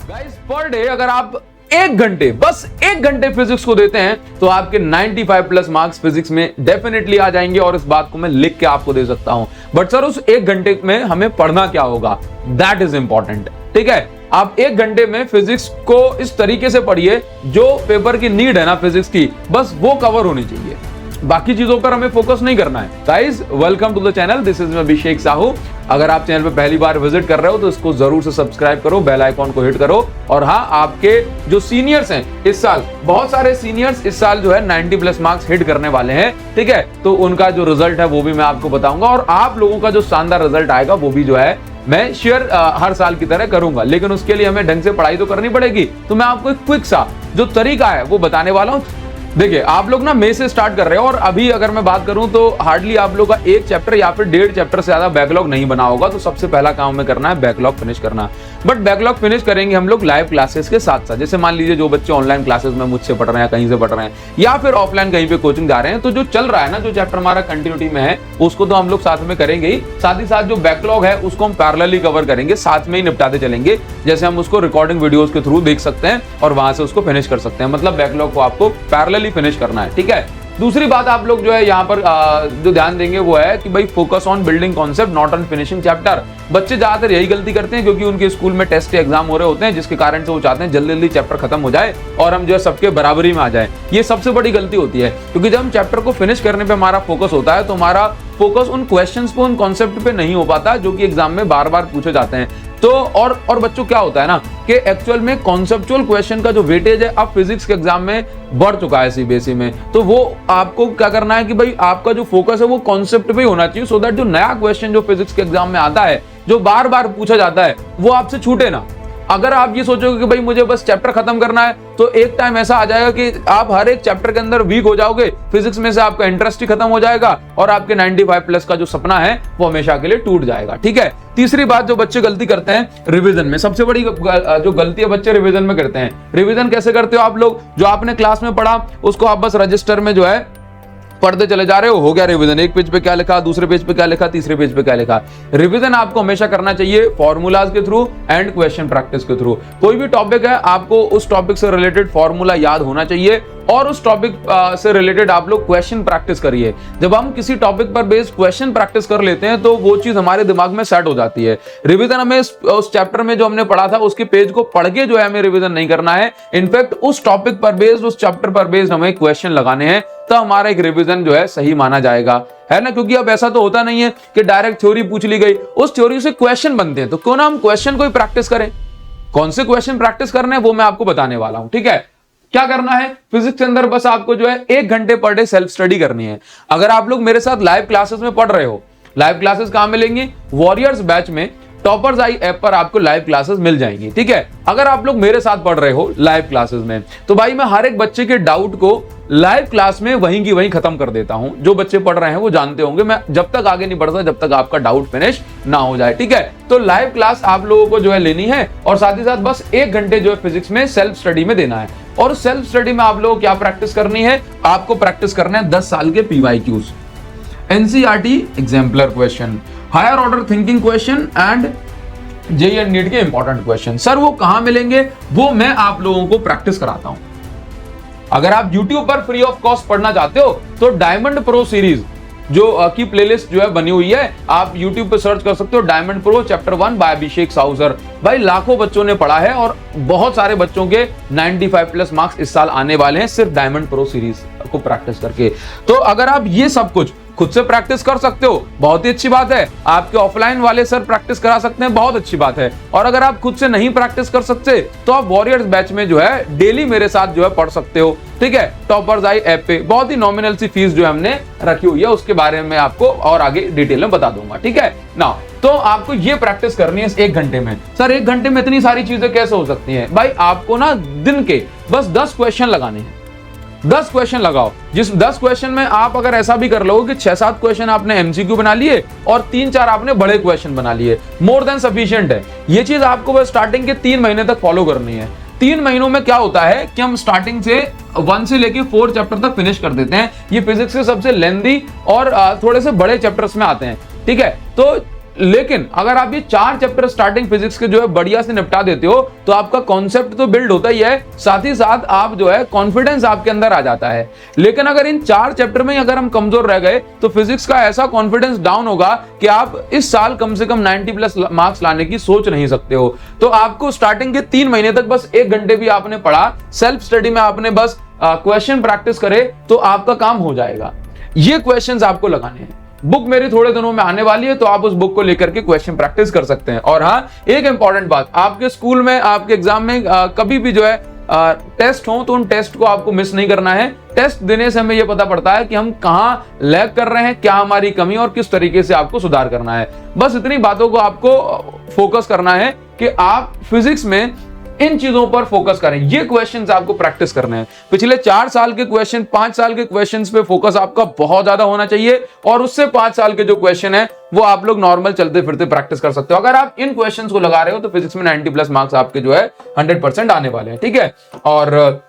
Guys per day अगर आप बस एक घंटे फिजिक्स को देते हैं तो आपके 95 प्लस मार्क्स फिजिक्स में डेफिनेटली आ जाएंगे और इस बात को मैं लिख के आपको दे सकता हूं। बट सर उस एक घंटे में हमें पढ़ना क्या होगा, दैट इज इंपॉर्टेंट। ठीक है, आप एक घंटे में फिजिक्स को इस तरीके से पढ़िए जो पेपर की नीड है ना फिजिक्स की, बस वो कवर होनी चाहिए, बाकी चीजों पर हमें फोकस नहीं करना है। Guys welcome to the channel, this is Abhishek Sahu. अगर आप चैनल पे पहली बार विजिट कर रहे हो तो इसको जरूर से सब्सक्राइब करो, बेल आइकॉन को हिट करो। और हाँ, आपके जो सीनियर्स हैं इस साल, बहुत सारे सीनियर्स इस साल जो है 90 प्लस मार्क्स हिट करने वाले हैं। ठीक है, तो उनका जो रिजल्ट है वो भी मैं आपको बताऊंगा और आप लोगों का जो शानदार रिजल्ट आएगा वो भी जो है मैं शेयर हर साल की तरह करूंगा। लेकिन उसके लिए हमें ढंग से पढ़ाई तो करनी पड़ेगी। तो मैं आपको एक क्विक सा जो तरीका है वो बताने वाला हूं। देखिए, आप लोग ना मई से स्टार्ट कर रहे हो और अभी अगर मैं बात करूं तो हार्डली आप लोग का एक चैप्टर या फिर 1.5 चैप्टर से ज्यादा बैकलॉग नहीं बना होगा। तो सबसे पहला काम हमें करना है बैकलॉग फिनिश करना। बट बैकलॉग फिनिश करेंगे हम लोग लाइव क्लासेस के साथ साथ। जैसे मान लीजिए जो बच्चे ऑनलाइन क्लासेस में मुझसे पढ़ रहे हैं, कहीं से पढ़ रहे हैं या फिर ऑफलाइन कहीं पे कोचिंग जा रहे हैं, तो जो चल रहा है ना, जो चैप्टर हमारा कंटिन्यूटी में है उसको तो हम लोग साथ में करेंगे ही। साथ ही साथ जो बैकलॉग है उसको हम पैरेलली कवर करेंगे, साथ में ही निपटाते चलेंगे। जैसे हम उसको रिकॉर्डिंग वीडियोस के थ्रू देख सकते हैं और वहां से उसको फिनिश कर सकते हैं। मतलब बैकलॉग को आपको पैरेलली फिनिश करना है। ठीक है, दूसरी बात आप लोग जो है यहाँ पर जो ध्यान देंगे वो है कि भाई focus on building concept, not on finishing chapter. बच्चे ज्यादातर यही गलती करते हैं क्योंकि उनके स्कूल में टेस्ट एग्जाम हो रहे होते हैं, जिसके कारण से वो चाहते हैं जल्दी जल्दी चैप्टर खत्म हो जाए और हम जो है सबके बराबरी में आ जाए। ये सबसे बड़ी गलती होती है, क्योंकि जब हम चैप्टर को फिनिश करने पे हमारा फोकस होता है तो हमारा फोकस उन क्वेश्चंस पे, उन कॉन्सेप्ट पे नहीं हो पाता जो कि एग्जाम में बार बार पूछे जाते हैं। तो और बच्चों क्या होता है ना कि एक्चुअल में कॉन्सेप्चुअल क्वेश्चन का जो वेटेज है अब फिजिक्स के एग्जाम में बढ़ चुका है सीबीएसई में। तो वो आपको क्या करना है कि भाई आपका जो फोकस है वो कॉन्सेप्ट पे होना चाहिए, सो दैट जो नया क्वेश्चन जो फिजिक्स के एग्जाम में आता है, जो बार बार पूछा जाता है, वो आपसे छूटे ना। अगर आप ये सोचोगे कि भाई मुझे बस चैप्टर खत्म करना है, तो एक टाइम ऐसा आ जाएगा कि आप हर एक चैप्टर के अंदर वीक हो जाओगे, फिजिक्स में से आपका इंटरेस्ट ही खत्म हो जाएगा और आपके 95 प्लस का जो सपना है वो हमेशा के लिए टूट जाएगा। ठीक है, तीसरी बात जो बच्चे गलती करते हैं रिवीजन में, सबसे बड़ी जो गलती है बच्चे रिवीजन में करते हैं। रिवीजन कैसे करते हो आप लोग? जो आपने क्लास में पढ़ा उसको आप बस रजिस्टर में जो है पढ़ते चले जा रहे हो गया रिवीजन। एक पेज पे क्या लिखा, दूसरे पेज पे क्या लिखा, तीसरे पेज पे क्या लिखा। रिवीजन आपको हमेशा करना चाहिए फॉर्मूलाज के थ्रू एंड क्वेश्चन प्रैक्टिस के थ्रू। कोई भी टॉपिक है, आपको उस टॉपिक से रिलेटेड फॉर्मूला याद होना चाहिए और उस टॉपिक से रिलेटेड आप लोग क्वेश्चन प्रैक्टिस करिए। जब हम किसी टॉपिक पर बेस्ड क्वेश्चन प्रैक्टिस कर लेते हैं तो वो चीज हमारे दिमाग में सेट हो जाती है। रिवीजन हमें उस चैप्टर में जो हमने पढ़ा था उसके पेज को पढ़ के जो है हमें रिवीजन नहीं करना है। इनफैक्ट उस टॉपिक पर बेस्ड, उस चैप्टर पर बेस्ड हमें क्वेश्चन लगाने हैं, तो हमारा एक रिवीजन जो है सही माना जाएगा, है ना। क्योंकि अब ऐसा तो होता नहीं है कि डायरेक्ट थ्योरी पूछ ली गई, उस थ्योरी से क्वेश्चन बनते हैं, तो क्यों ना हम क्वेश्चन को ही प्रैक्टिस करें। कौन से क्वेश्चन प्रैक्टिस करने हैं वो मैं आपको बताने वाला हूं। ठीक है, क्या करना है फिजिक्स के अंदर, बस आपको जो है 1 घंटे पर डे सेल्फ स्टडी करनी है। अगर आप लोग मेरे साथ लाइव क्लासेस में पढ़ रहे हो, लाइव क्लासेस कहां मिलेंगी? वॉरियर्स बैच में टॉपर्स आई ऐप पर आपको लाइव क्लासेस मिल जाएंगी। ठीक है, अगर आप लोग मेरे साथ पढ़ रहे हो लाइव क्लासेस में, तो भाई मैं हर एक बच्चे के डाउट को लाइव क्लास में वहीं की वहीं खत्म कर देता हूं। जो बच्चे पढ़ रहे हैं वो जानते होंगे, मैं जब तक आगे नहीं बढ़ता जब तक आपका डाउट फिनिश ना हो जाए। ठीक है, तो लाइव क्लास आप लोगों को जो है लेनी है और साथ ही साथ बस 1 घंटे जो है फिजिक्स में सेल्फ स्टडी में देना है। और सेल्फ स्टडी में आप लोगों को क्या प्रैक्टिस करनी है? आपको प्रैक्टिस करना है 10 साल के PYQs, NCERT exemplar question, higher order thinking question and JEE and NEET के इंपॉर्टेंट क्वेश्चन। सर वो कहां मिलेंगे? वो मैं आप लोगों को प्रैक्टिस कराता हूं। अगर आप YouTube पर फ्री ऑफ कॉस्ट पढ़ना चाहते हो तो डायमंड प्रो सीरीज जो की प्लेलिस्ट जो है बनी हुई है, आप YouTube पे सर्च कर सकते हो, डायमंड प्रो चैप्टर 1 बाय अभिषेक साहू सर। भाई लाखों बच्चों ने पढ़ा है और बहुत सारे बच्चों के 95 प्लस मार्क्स इस साल आने वाले हैं सिर्फ डायमंड प्रो सीरीज को प्रैक्टिस करके। तो अगर आप ये सब कुछ खुद से प्रैक्टिस कर सकते हो, बहुत ही अच्छी बात है। आपके ऑफलाइन वाले सर प्रैक्टिस करा सकते हैं, बहुत अच्छी बात है। और अगर आप खुद से नहीं प्रैक्टिस कर सकते तो आप वॉरियर्स बैच में जो है डेली मेरे साथ जो है पढ़ सकते हो। ठीक है, टॉपर्स आई ऐप पे बहुत ही नॉमिनल सी फीस जो है हमने रखी हुई है, उसके बारे में आपको और आगे डिटेल में बता दूंगा। ठीक है ना, तो आपको ये प्रैक्टिस करनी है इस 1 घंटे में। सर 1 घंटे में इतनी सारी चीजें कैसे हो सकती हैं? भाई आपको ना दिन के बस 10 क्वेश्चन लगाने हैं। 10 क्वेश्चन लगाओ, जिस 10 क्वेश्चन में आप अगर ऐसा भी कर लो कि 6-7 क्वेश्चन आपने एमसीक्यू बना लिए और 3-4 आपने बड़े क्वेश्चन बना लिए, मोर देन सफिशिएंट है। ये चीज आपको बस स्टार्टिंग के 3 महीने तक फॉलो करनी है। 3 महीनों में क्या होता है कि हम स्टार्टिंग से 1 से लेके 4 चैप्टर तक फिनिश कर देते हैं। ये फिजिक्स के सबसे लेंथी और थोड़े से बड़े चैप्टर्स में आते हैं। ठीक है, तो लेकिन अगर आप ये 4 चैप्टर स्टार्टिंग फिजिक्स के जो है बढ़िया से निपटा देते हो तो आपका कॉन्सेप्ट तो बिल्ड होता ही है, साथ ही साथ आप जो है कॉन्फिडेंस आपके अंदर आ जाता है। लेकिन अगर इन 4 चैप्टर में अगर हम कमजोर रह गए तो फिजिक्स का ऐसा कॉन्फिडेंस डाउन होगा कि आप इस साल कम से कम 90+ मार्क्स लाने की सोच नहीं सकते हो। तो आपको स्टार्टिंग के 3 महीने तक बस 1 घंटे भी आपने पढ़ा, सेल्फ स्टडी में आपने बस क्वेश्चन प्रैक्टिस करे तो आपका काम हो जाएगा। ये क्वेश्चंस आपको लगाने हैं। बुक मेरी थोड़े दिनों में आने वाली है, तो आप उस बुक को लेकर के क्वेश्चन प्रैक्टिस कर सकते हैं। और हाँ, एक इंपॉर्टेंट बात, आपके स्कूल में आपके एग्जाम में कभी भी जो है टेस्ट हो तो उन टेस्ट को आपको मिस नहीं करना है। टेस्ट देने से हमें यह पता पड़ता है कि हम कहाँ लैग कर रहे हैं, क्या हमारी कमी और किस तरीके से आपको सुधार करना है। बस इतनी बातों को आपको फोकस करना है कि आप फिजिक्स में इन चीजों पर फोकस करें। ये क्वेश्चंस आपको प्रैक्टिस करने हैं। पिछले 4 साल के क्वेश्चन, 5 साल के क्वेश्चंस पे फोकस आपका बहुत ज्यादा होना चाहिए, और उससे 5 साल के जो क्वेश्चन है वो आप लोग नॉर्मल चलते फिरते प्रैक्टिस कर सकते हो। अगर आप इन क्वेश्चंस को लगा रहे हो तो फिजिक्स में 90+ मार्क्स आपके जो है 100% आने वाले हैं। ठीक है, और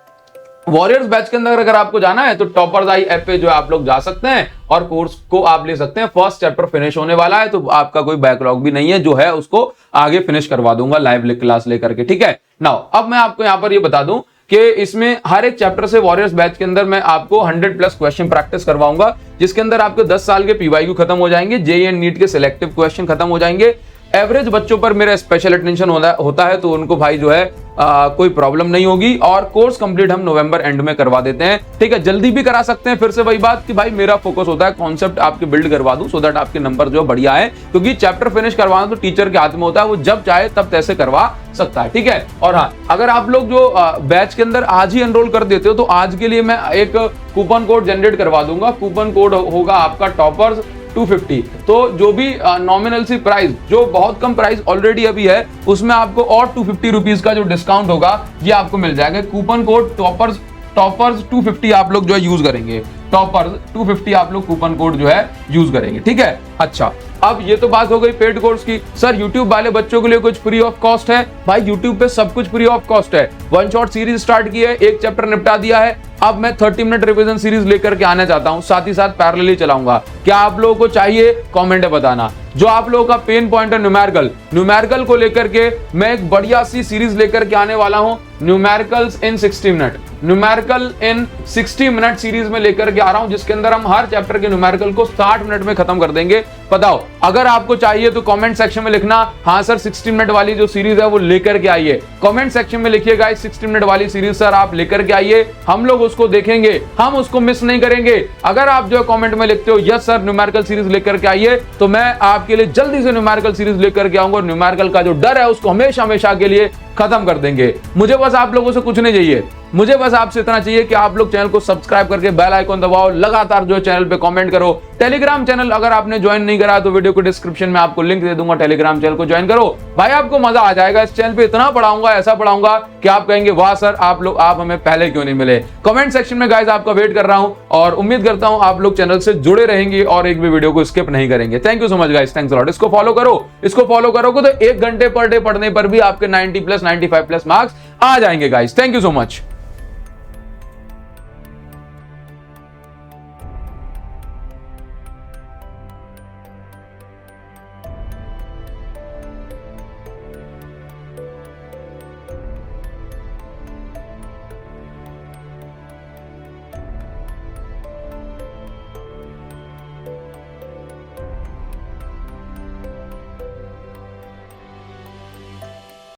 वॉरियर्स बैच के अंदर अगर आपको जाना है तो टॉपर्स आई ऐप पे जो है आप लोग जा सकते हैं और कोर्स को आप ले सकते हैं। फर्स्ट चैप्टर फिनिश होने वाला है, तो आपका कोई बैकलॉग भी नहीं है, जो है उसको आगे फिनिश करवा दूंगा लाइव क्लास लेकर के। ठीक है, नाउ अब मैं आपको यहां पर ये बता दूं कि इसमें हर एक चैप्टर से वॉरियर्स बैच के अंदर मैं आपको 100+ क्वेश्चन प्रैक्टिस करवाऊंगा, जिसके अंदर आपके 10 साल के पीवाईक्यू खत्म हो जाएंगे, जेईई एंड नीट के सिलेक्टिव क्वेश्चन खत्म हो जाएंगे। एवरेज बच्चों पर मेरा स्पेशल अटेंशन होता है, तो उनको भाई जो है कोई प्रॉब्लम नहीं होगी। और कोर्स कंप्लीट हम नवंबर एंड में करवा देते हैं। ठीक है, जल्दी भी करा सकते हैं। फिर से वही बात कि भाई मेरा फोकस होता है कॉन्सेप्ट आपके बिल्ड करवा दूं, सो दैट आपके नंबर जो बढ़िया है, क्योंकि चैप्टर फिनिश करवाना तो टीचर के हाथ में होता है, वो जब चाहे तब तैसे करवा सकता है। ठीक है, और हाँ, अगर आप लोग जो बैच के अंदर आज ही एनरोल कर देते हो तो आज के लिए मैं एक कूपन कोड जनरेट करवा दूंगा। कूपन कोड होगा आपका टॉपर्स 250। तो जो भी नॉमिनल सी प्राइस, जो बहुत कम प्राइस ऑलरेडी अभी है, उसमें आपको और 250 रुपीज का जो डिस्काउंट होगा ये आपको मिल जाएगा। कूपन कोड टॉपर्स 250 आप लोग जो है यूज करेंगे। टॉपर्स 250 आप लोग कूपन कोड जो है यूज करेंगे। ठीक है, अच्छा, अब ये तो बात हो गई पेड कोर्स की। सर यूट्यूब वाले बच्चों के लिए कुछ फ्री ऑफ कॉस्ट है? भाई यूट्यूब पे सब कुछ फ्री ऑफ कॉस्ट है। 1 शॉट सीरीज स्टार्ट की है, 1 चैप्टर निपटा दिया है। अब मैं 30 मिनट रिवीजन सीरीज लेकर के आना चाहता हूं, साथ ही साथ पैरेलली चलाऊंगा। क्या आप लोगों को चाहिए? कमेंट में बताना। जो आप लोगों का पेन पॉइंट है न्यूमेरिकल को लेकर के मैं एक बढ़िया सी सीरीज लेकर के आने वाला हूं, न्यूमेरिकल्स इन 60 मिनट। न्यूमेरिकल इन 60 मिनट सीरीज में लेकर के आ रहा हूं, जिसके अंदर हम हर चैप्टर के न्यूमेरिकल को 60 मिनट में खत्म कर देंगे। बताओ, अगर आपको चाहिए तो कमेंट सेक्शन में लिखना, हाँ सर 60 मिनट वाली जो सीरीज है वो लेकर के आइए। कमेंट सेक्शन में लिखिएगा 60 मिनट वाली सीरीज सर आप लेकर के आइए, हम लोग उसको देखेंगे, हम उसको मिस नहीं करेंगे। अगर आप जो कमेंट में लिखते हो यस सर न्यूमेरिकल सीरीज लेकर के आइए, तो मैं आपके लिए जल्दी से न्यूमेरिकल सीरीज लेकर के आऊंगा। न्यूमेरिकल का जो डर है उसको हमेशा हमेशा के लिए खत्म कर देंगे। मुझे बस आप लोगों से कुछ नहीं चाहिए, मुझे बस आपसे इतना चाहिए कि आप लोग चैनल को सब्सक्राइब करके बेल आइकन दबाओ, लगातार जो चैनल पे कमेंट करो। टेलीग्राम चैनल अगर आपने ज्वाइन नहीं करा तो वीडियो को डिस्क्रिप्शन में आपको लिंक दे दूंगा, टेलीग्राम चैनल को ज्वाइन करो। भाई आपको मजा आ जाएगा, इस चैनल पे इतना पढ़ाऊंगा, ऐसा पढ़ाऊंगा कि आप कहेंगे वाह सर आप हमें पहले क्यों नहीं मिले। कमेंट सेक्शन में गाइस आपका वेट कर रहा हूं और उम्मीद करता हूं आप लोग चैनल से जुड़े रहेंगे और एक भी वीडियो को स्किप नहीं करेंगे। Thank you so much guys, thanks a lot. इसको फॉलो करोगे तो 1 घंटे पर डे पढ़ने पर भी आपके 90+ 95+ मार्क्स आ जाएंगे guys. Thank you so much.